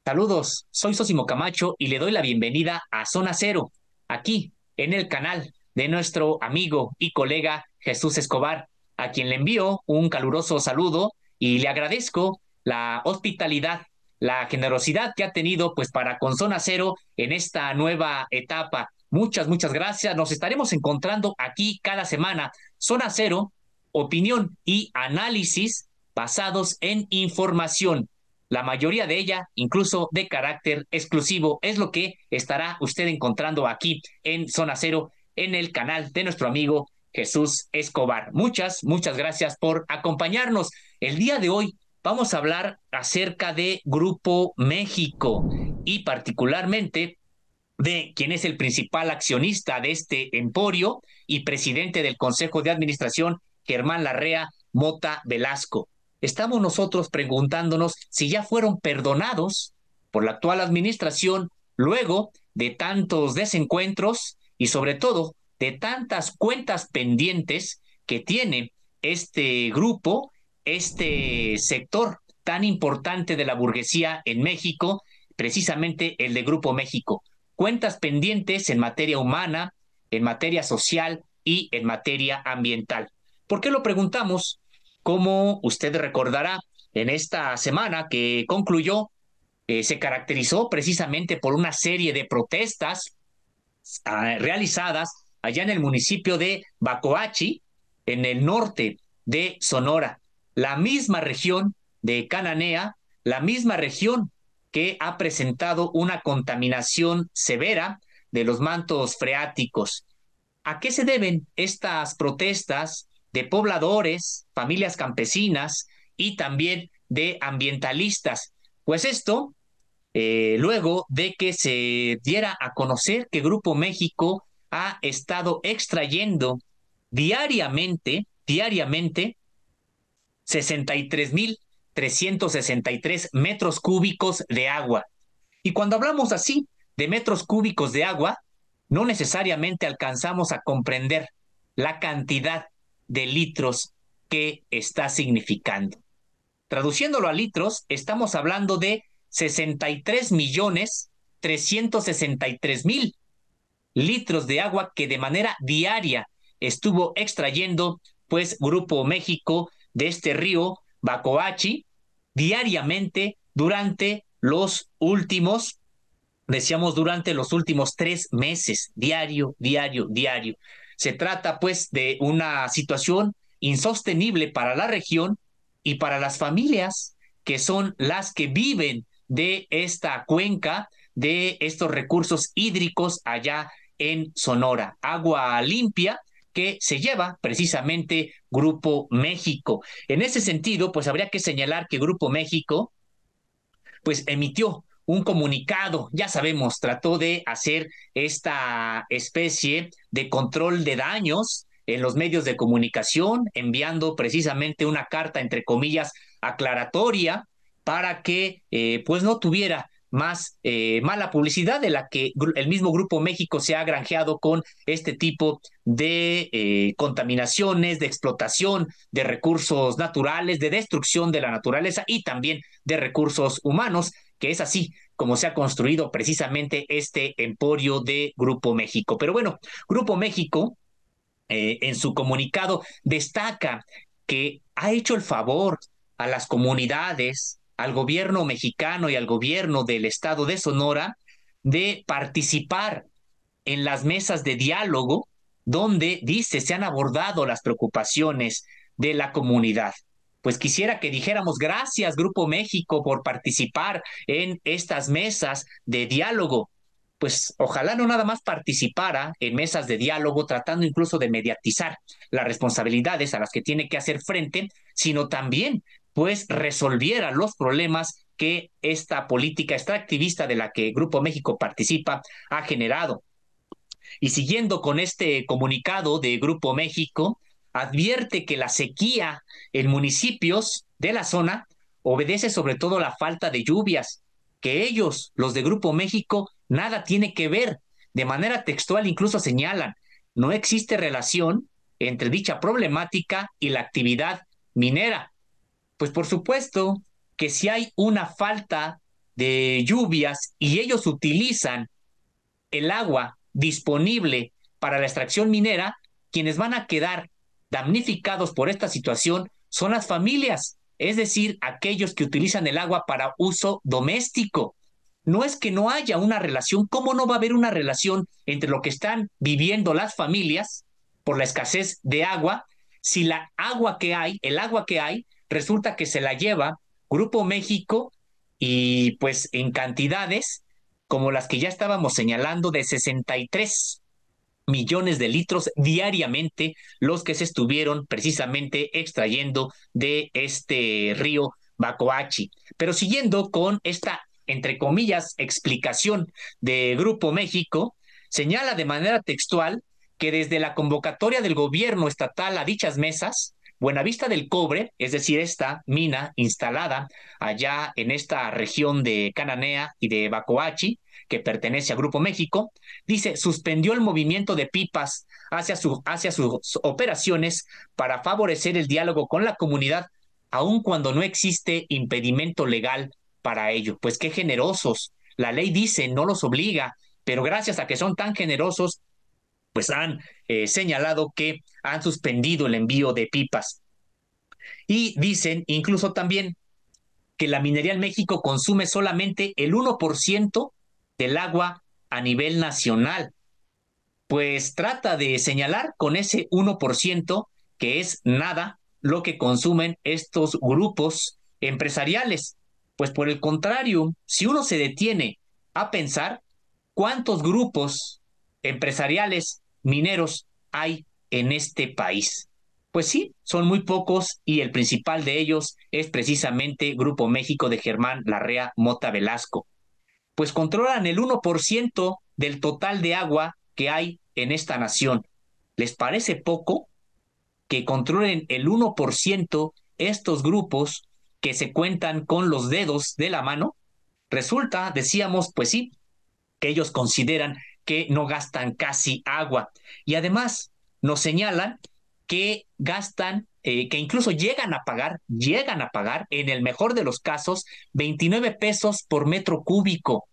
Saludos, soy Sosimo Camacho y le doy la bienvenida a Zona Cero, aquí en el canal de nuestro amigo y colega Jesús Escobar, a quien le envío un caluroso saludo y le agradezco la hospitalidad, la generosidad que ha tenido pues para con Zona Cero en esta nueva etapa. Muchas gracias. Nos estaremos encontrando aquí cada semana. Zona Cero, opinión y análisis basados en información, la mayoría de ella incluso de carácter exclusivo. Es lo que estará usted encontrando aquí en Zona Cero, en el canal de nuestro amigo Jesús Escobar. Muchas gracias por acompañarnos. El día de hoy vamos a hablar acerca de Grupo México y particularmente de quien es el principal accionista de este emporio y presidente del Consejo de Administración, Germán Larrea Mota Velasco. Estamos nosotros preguntándonos si ya fueron perdonados por la actual administración luego de tantos desencuentros y sobre todo de tantas cuentas pendientes que tiene este grupo, este sector tan importante de la burguesía en México, precisamente el de Grupo México. Cuentas pendientes en materia humana, en materia social y en materia ambiental. ¿Por qué lo preguntamos? Como usted recordará, en esta semana que concluyó, se caracterizó precisamente por una serie de protestas realizadas allá en el municipio de Bacoachi, en el norte de Sonora, la misma región de Cananea, la misma región que ha presentado una contaminación severa de los mantos freáticos. ¿A qué se deben estas protestas de pobladores, familias campesinas y también de ambientalistas? Pues esto, luego de que se diera a conocer que Grupo México ha estado extrayendo diariamente 63,363 metros cúbicos de agua. Y cuando hablamos así de metros cúbicos de agua, no necesariamente alcanzamos a comprender la cantidad de litros que está significando. Traduciéndolo a litros, estamos hablando de 63,363,000 litros de agua que de manera diaria estuvo extrayendo pues Grupo México de este río Bacoachi diariamente durante los últimos, decíamos, durante los últimos 3 meses, diario. Se trata pues de una situación insostenible para la región y para las familias que son las que viven de esta cuenca, de estos recursos hídricos allá en Sonora. Agua limpia que se lleva precisamente Grupo México. En ese sentido, pues habría que señalar que Grupo México pues emitió un comunicado, ya sabemos, trató de hacer esta especie de control de daños en los medios de comunicación, enviando precisamente una carta, entre comillas, aclaratoria para que pues no tuviera más mala publicidad de la que el mismo Grupo México se ha granjeado con este tipo de contaminaciones, de explotación de recursos naturales, de destrucción de la naturaleza y también de recursos humanos, que es así como se ha construido precisamente este emporio de Grupo México. Pero bueno, Grupo México en su comunicado destaca que ha hecho el favor a las comunidades, al gobierno mexicano y al gobierno del estado de Sonora de participar en las mesas de diálogo donde, dice, se han abordado las preocupaciones de la comunidad. Pues quisiera que dijéramos gracias, Grupo México, por participar en estas mesas de diálogo. Pues ojalá no nada más participara en mesas de diálogo tratando incluso de mediatizar las responsabilidades a las que tiene que hacer frente, sino también pues resolviera los problemas que esta política extractivista de la que Grupo México participa ha generado. Y siguiendo con este comunicado de Grupo México, advierte que la sequía en municipios de la zona obedece sobre todo a la falta de lluvias, que ellos, los de Grupo México, nada tiene que ver. De manera textual incluso señalan, no existe relación entre dicha problemática y la actividad minera. Pues por supuesto que si hay una falta de lluvias y ellos utilizan el agua disponible para la extracción minera, quienes van a quedar damnificados por esta situación son las familias, es decir, aquellos que utilizan el agua para uso doméstico. No es que no haya una relación, ¿cómo no va a haber una relación entre lo que están viviendo las familias por la escasez de agua, si la agua que hay, el agua que hay, resulta que se la lleva Grupo México y pues en cantidades como las que ya estábamos señalando de 63 millones de litros diariamente los que se estuvieron precisamente extrayendo de este río Bacoachi. Pero siguiendo con esta, entre comillas, explicación de Grupo México, señala de manera textual que desde la convocatoria del gobierno estatal a dichas mesas, Buenavista del Cobre, es decir, esta mina instalada allá en esta región de Cananea y de Bacoachi, que pertenece a Grupo México, dice, suspendió el movimiento de pipas hacia sus operaciones para favorecer el diálogo con la comunidad, aun cuando no existe impedimento legal para ello. Pues qué generosos. La ley dice, no los obliga, pero gracias a que son tan generosos, pues han señalado que han suspendido el envío de pipas. Y dicen incluso también que la minería en México consume solamente el 1% del agua a nivel nacional. Pues trata de señalar con ese 1% que es nada lo que consumen estos grupos empresariales. Pues por el contrario, si uno se detiene a pensar cuántos grupos empresariales mineros hay en este país, pues sí, son muy pocos y el principal de ellos es precisamente Grupo México de Germán Larrea Mota Velasco. Pues controlan el 1% del total de agua que hay en esta nación. ¿Les parece poco que controlen el 1% estos grupos que se cuentan con los dedos de la mano? Resulta, decíamos, pues sí, que ellos consideran que no gastan casi agua. Y además nos señalan que gastan, que incluso llegan a pagar, en el mejor de los casos, 29 pesos por metro cúbico.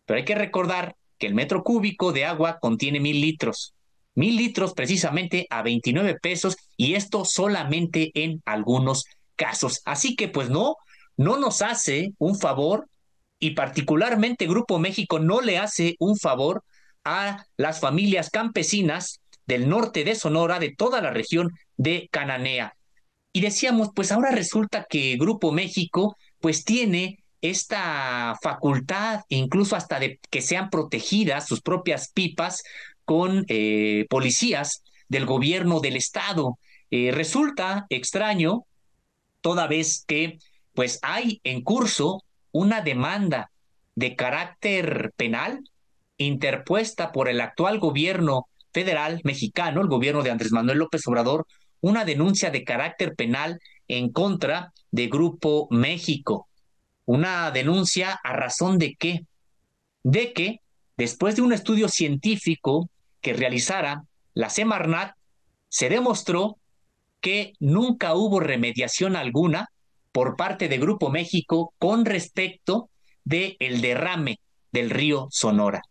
Pero hay que recordar que el metro cúbico de agua contiene 1,000 litros. 1,000 litros precisamente a 29 pesos y esto solamente en algunos casos. Así que pues no, no nos hace un favor y particularmente Grupo México no le hace un favor a las familias campesinas del norte de Sonora, de toda la región de Cananea. Y decíamos, pues ahora resulta que Grupo México pues tiene esta facultad, incluso hasta de que sean protegidas sus propias pipas con policías del gobierno del estado. Resulta extraño toda vez que pues hay en curso una demanda de carácter penal interpuesta por el actual gobierno federal mexicano, el gobierno de Andrés Manuel López Obrador, una denuncia de carácter penal en contra de Grupo México. Una denuncia a razón de qué? De que después de un estudio científico que realizara la Semarnat, se demostró que nunca hubo remediación alguna por parte de Grupo México con respecto del derrame del río Sonora.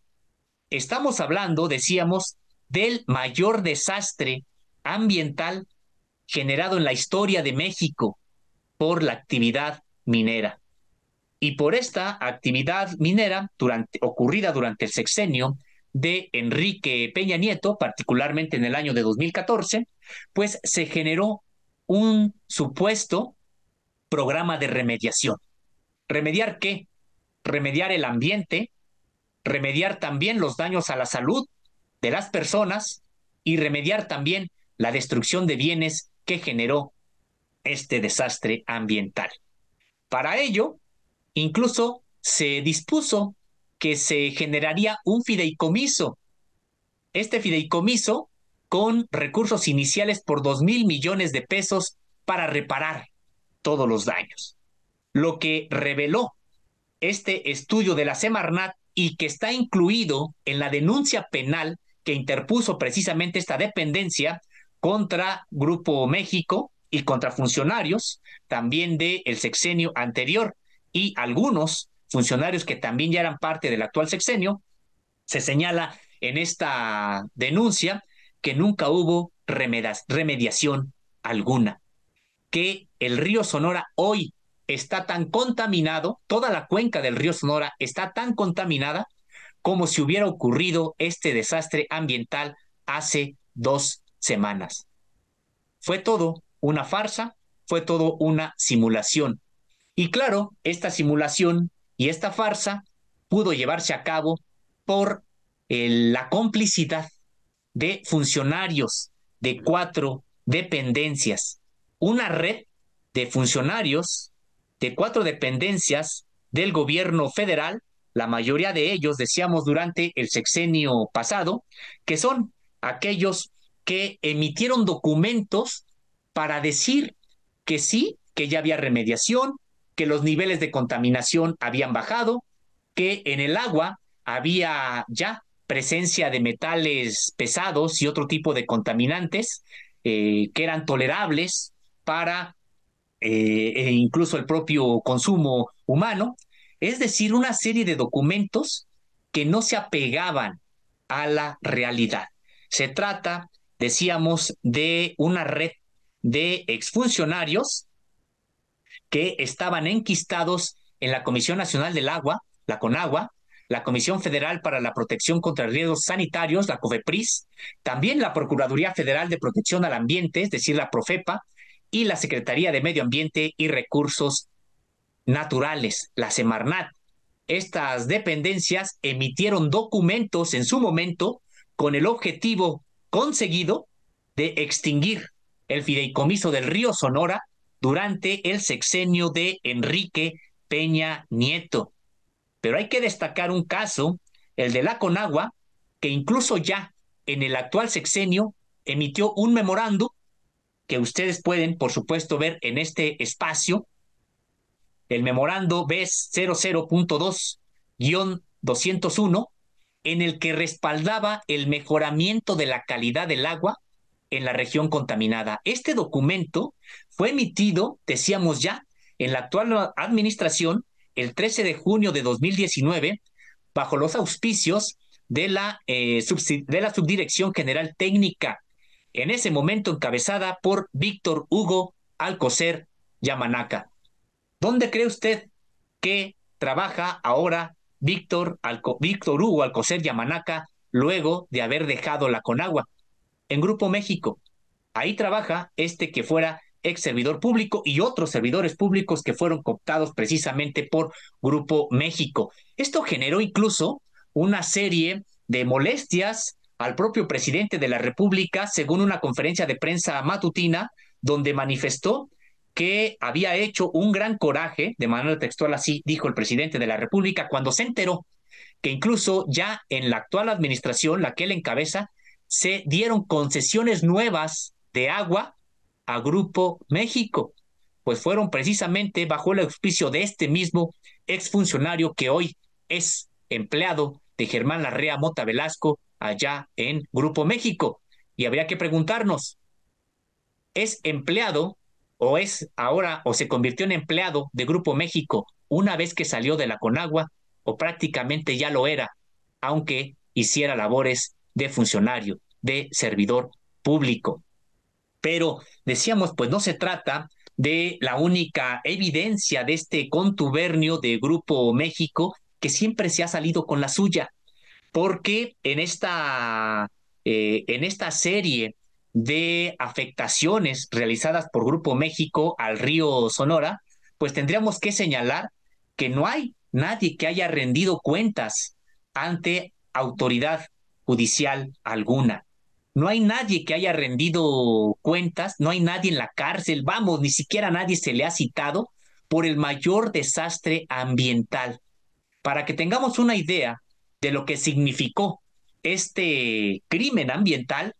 Estamos hablando, decíamos, del mayor desastre ambiental generado en la historia de México por la actividad minera. Y por esta actividad minera ocurrida durante el sexenio de Enrique Peña Nieto, particularmente en el año de 2014, pues se generó un supuesto programa de remediación. ¿Remediar qué? Remediar el ambiente, remediar también los daños a la salud de las personas y remediar también la destrucción de bienes que generó este desastre ambiental. Para ello, incluso se dispuso que se generaría un fideicomiso. Este fideicomiso con recursos iniciales por 2,000 millones de pesos para reparar todos los daños. Lo que reveló este estudio de la Semarnat y que está incluido en la denuncia penal que interpuso precisamente esta dependencia contra Grupo México y contra funcionarios también del sexenio anterior y algunos funcionarios que también ya eran parte del actual sexenio. Se señala en esta denuncia que nunca hubo remediación alguna, que el río Sonora hoy está tan contaminado, toda la cuenca del río Sonora está tan contaminada como si hubiera ocurrido este desastre ambiental hace 2 semanas. Fue todo una farsa, fue todo una simulación. Y claro, esta simulación y esta farsa pudo llevarse a cabo por la complicidad de funcionarios de 4 dependencias, una red de funcionarios de 4 dependencias del gobierno federal, la mayoría de ellos, decíamos, durante el sexenio pasado, que son aquellos que emitieron documentos para decir que sí, que ya había remediación, que los niveles de contaminación habían bajado, que en el agua había ya presencia de metales pesados y otro tipo de contaminantes que eran tolerables para incluso el propio consumo humano. Es decir, una serie de documentos que no se apegaban a la realidad. Se trata, decíamos, de una red de exfuncionarios que estaban enquistados en la Comisión Nacional del Agua, la CONAGUA, la Comisión Federal para la Protección contra Riesgos Sanitarios, la COFEPRIS, también la Procuraduría Federal de Protección al Ambiente, es decir, la PROFEPA, y la Secretaría de Medio Ambiente y Recursos Naturales, la Semarnat. Estas dependencias emitieron documentos en su momento con el objetivo conseguido de extinguir el fideicomiso del río Sonora durante el sexenio de Enrique Peña Nieto. Pero hay que destacar un caso, el de la Conagua, que incluso ya en el actual sexenio emitió un memorándum que ustedes pueden, por supuesto, ver en este espacio, el memorando BES 00.2-201, en el que respaldaba el mejoramiento de la calidad del agua en la región contaminada. Este documento fue emitido, decíamos ya, en la actual administración el 13 de junio de 2019, bajo los auspicios de la Subdirección General Técnica, en ese momento encabezada por Víctor Hugo Alcocer Yamanaka. ¿Dónde cree usted que trabaja ahora Víctor Hugo Alcocer Yamanaka luego de haber dejado la Conagua? En Grupo México. Ahí trabaja este que fuera ex servidor público y otros servidores públicos que fueron cooptados precisamente por Grupo México. Esto generó incluso una serie de molestias al propio presidente de la República, según una conferencia de prensa matutina, donde manifestó que había hecho un gran coraje, de manera textual así dijo el presidente de la República, cuando se enteró que incluso ya en la actual administración, la que él encabeza, se dieron concesiones nuevas de agua a Grupo México, pues fueron precisamente bajo el auspicio de este mismo exfuncionario que hoy es empleado de Germán Larrea Mota Velasco allá en Grupo México. Y habría que preguntarnos, ¿es empleado o es ahora o se convirtió en empleado de Grupo México una vez que salió de la Conagua o prácticamente ya lo era, aunque hiciera labores de funcionario, de servidor público? Pero decíamos, pues no se trata de la única evidencia de este contubernio de Grupo México que siempre se ha salido con la suya, porque en esta serie de afectaciones realizadas por Grupo México al río Sonora, pues tendríamos que señalar que no hay nadie que haya rendido cuentas ante autoridad judicial alguna. No hay nadie que haya rendido cuentas, no hay nadie en la cárcel, vamos, ni siquiera nadie se le ha citado por el mayor desastre ambiental. Para que tengamos una idea de lo que significó este crimen ambiental,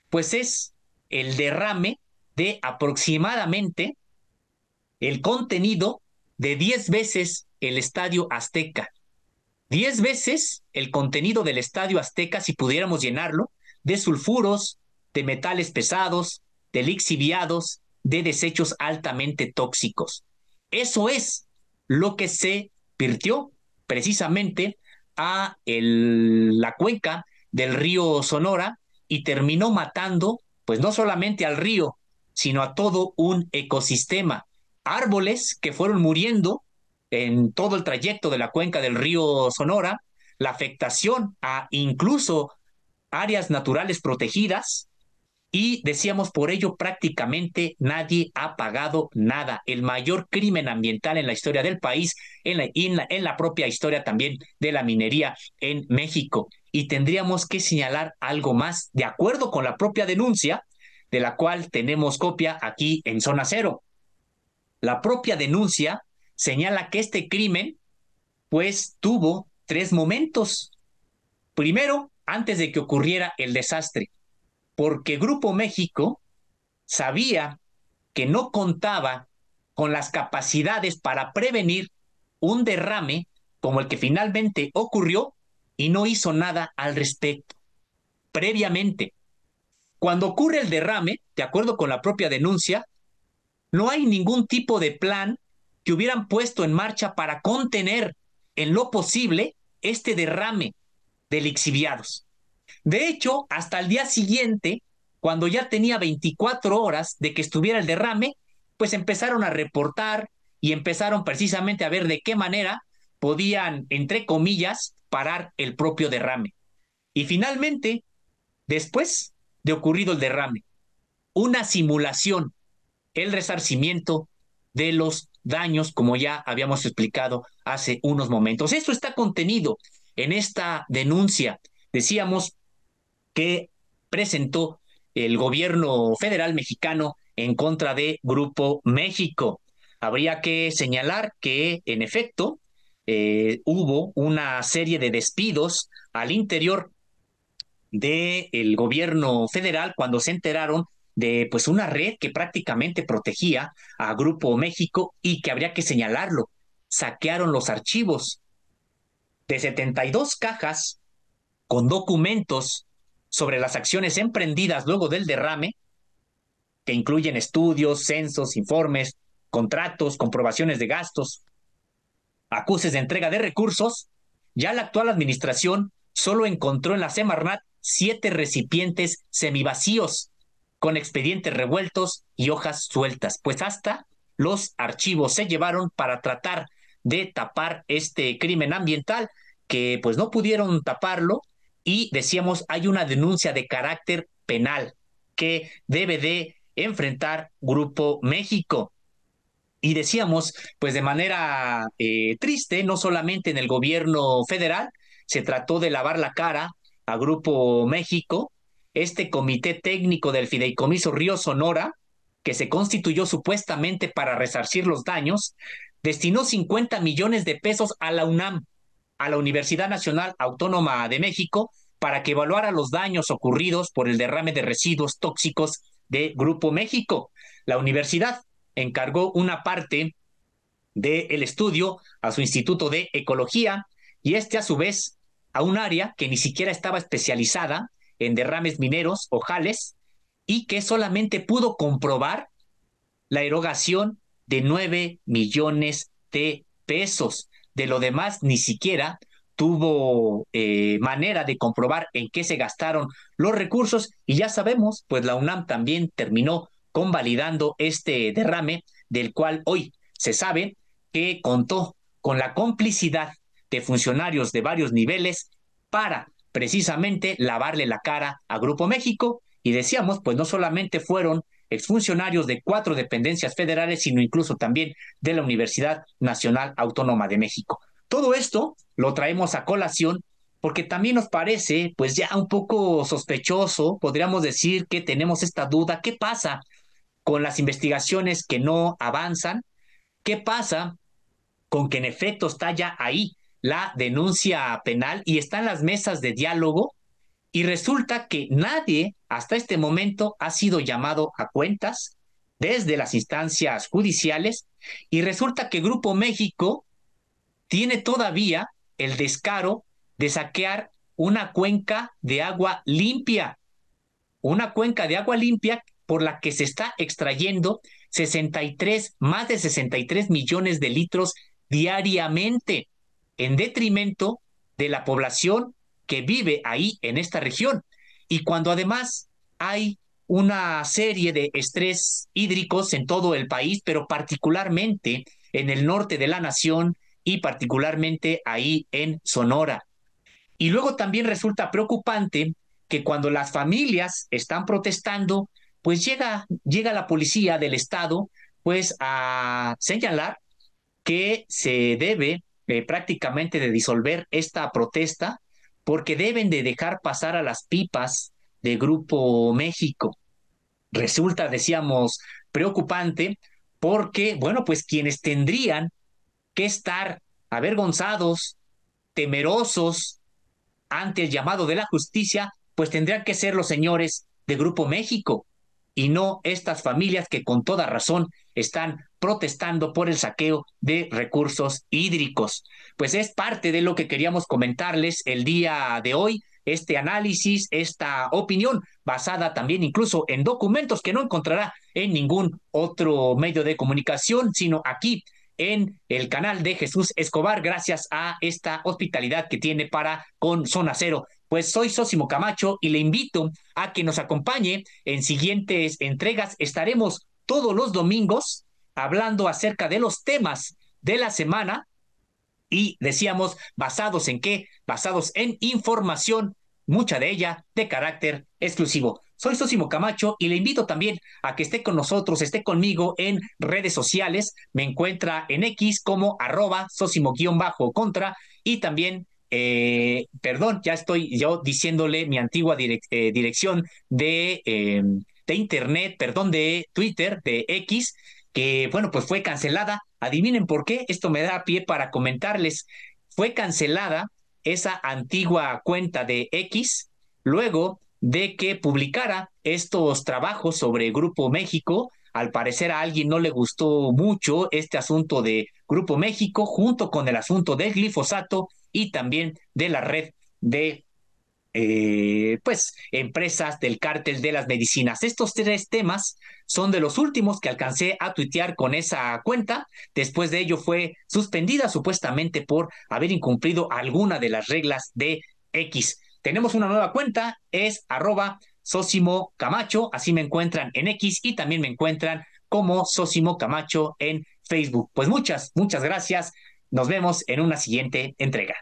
pues es el derrame de aproximadamente el contenido de 10 veces el Estadio Azteca. 10 veces el contenido del Estadio Azteca, si pudiéramos llenarlo, de sulfuros, de metales pesados, de lixiviados, de desechos altamente tóxicos. Eso es lo que se virtió precisamente a la cuenca del río Sonora y terminó matando, pues no solamente al río, sino a todo un ecosistema. Árboles que fueron muriendo en todo el trayecto de la cuenca del río Sonora, la afectación a incluso áreas naturales protegidas, y decíamos, por ello prácticamente nadie ha pagado nada. El mayor crimen ambiental en la historia del país, en la propia historia también de la minería en México. Y tendríamos que señalar algo más, de acuerdo con la propia denuncia, de la cual tenemos copia aquí en Zona Cero. La propia denuncia señala que este crimen, pues, tuvo tres momentos. Primero, antes de que ocurriera el desastre, porque Grupo México sabía que no contaba con las capacidades para prevenir un derrame como el que finalmente ocurrió y no hizo nada al respecto. Previamente, cuando ocurre el derrame, de acuerdo con la propia denuncia, no hay ningún tipo de plan que hubieran puesto en marcha para contener en lo posible este derrame de lixiviados. De hecho, hasta el día siguiente, cuando ya tenía 24 horas de que estuviera el derrame, pues empezaron a reportar y empezaron precisamente a ver de qué manera podían, entre comillas, parar el propio derrame. Y finalmente, después de ocurrido el derrame, una simulación, el resarcimiento de los daños, como ya habíamos explicado hace unos momentos. Esto está contenido en esta denuncia. Decíamos que presentó el gobierno federal mexicano en contra de Grupo México. Habría que señalar que, en efecto, hubo una serie de despidos al interior del gobierno federal cuando se enteraron de pues una red que prácticamente protegía a Grupo México y que habría que señalarlo. Saquearon los archivos de 72 cajas con documentos sobre las acciones emprendidas luego del derrame, que incluyen estudios, censos, informes, contratos, comprobaciones de gastos, acuses de entrega de recursos. Ya la actual administración solo encontró en la Semarnat 7 recipientes semivacíos con expedientes revueltos y hojas sueltas, pues hasta los archivos se llevaron para tratar de tapar este crimen ambiental que pues no pudieron taparlo, y decíamos hay una denuncia de carácter penal que debe de enfrentar Grupo México. Y decíamos, pues de manera triste, no solamente en el gobierno federal, se trató de lavar la cara a Grupo México, este comité técnico del Fideicomiso Río Sonora, que se constituyó supuestamente para resarcir los daños, destinó 50 millones de pesos a la UNAM, a la Universidad Nacional Autónoma de México, para que evaluara los daños ocurridos por el derrame de residuos tóxicos de Grupo México. La universidad encargó una parte del estudio a su Instituto de Ecología, y este a su vez a un área que ni siquiera estaba especializada en derrames mineros o jales, y que solamente pudo comprobar la erogación de 9 millones de pesos. De lo demás, ni siquiera tuvo manera de comprobar en qué se gastaron los recursos, y ya sabemos, pues la UNAM también terminó convalidando este derrame, del cual hoy se sabe que contó con la complicidad de funcionarios de varios niveles para precisamente lavarle la cara a Grupo México. Y decíamos, pues no solamente fueron exfuncionarios de 4 dependencias federales, sino incluso también de la Universidad Nacional Autónoma de México. Todo esto lo traemos a colación porque también nos parece, pues ya un poco sospechoso, podríamos decir que tenemos esta duda, ¿qué pasa con las investigaciones que no avanzan? ¿Qué pasa con que en efecto está ya ahí la denuncia penal y están las mesas de diálogo, y resulta que nadie hasta este momento ha sido llamado a cuentas desde las instancias judiciales, y resulta que Grupo México tiene todavía el descaro de saquear una cuenca de agua limpia, por la que se está extrayendo más de 63 millones de litros diariamente, en detrimento de la población que vive ahí en esta región. Y cuando además hay una serie de estrés hídricos en todo el país, pero particularmente en el norte de la nación y particularmente ahí en Sonora. Y luego también resulta preocupante que cuando las familias están protestando, pues llega la policía del estado pues a señalar que se debe prácticamente de disolver esta protesta porque deben de dejar pasar a las pipas de Grupo México. Resulta, decíamos, preocupante porque, bueno, pues quienes tendrían que estar avergonzados, temerosos ante el llamado de la justicia, pues tendrían que ser los señores de Grupo México y no estas familias que con toda razón están protestando por el saqueo de recursos hídricos. Pues es parte de lo que queríamos comentarles el día de hoy, este análisis, esta opinión basada también incluso en documentos que no encontrará en ningún otro medio de comunicación, sino aquí en el canal de Jesús Escobar, gracias a esta hospitalidad que tiene para con Zona Cero. Pues soy Sósimo Camacho y le invito a que nos acompañe en siguientes entregas. Estaremos todos los domingos hablando acerca de los temas de la semana y decíamos, ¿basados en qué? Basados en información, mucha de ella de carácter exclusivo. Soy Sósimo Camacho y le invito también a que esté con nosotros, esté conmigo en redes sociales. Me encuentra en X como @Sósimo_contra y también, perdón, ya estoy yo diciéndole mi antigua dirección de internet, perdón, de Twitter, de X, que bueno, pues fue cancelada. Adivinen por qué, esto me da pie para comentarles. Fue cancelada esa antigua cuenta de X luego de que publicara estos trabajos sobre Grupo México. Al parecer a alguien no le gustó mucho este asunto de Grupo México, junto con el asunto del glifosato y también de la red de pues empresas del cártel de las medicinas. Estos tres temas son de los últimos que alcancé a tuitear con esa cuenta. Después de ello fue suspendida supuestamente por haber incumplido alguna de las reglas de X. Tenemos una nueva cuenta, es @Sósimo Camacho, así me encuentran en X y también me encuentran como Sósimo Camacho en Facebook. Pues muchas gracias. Nos vemos en una siguiente entrega.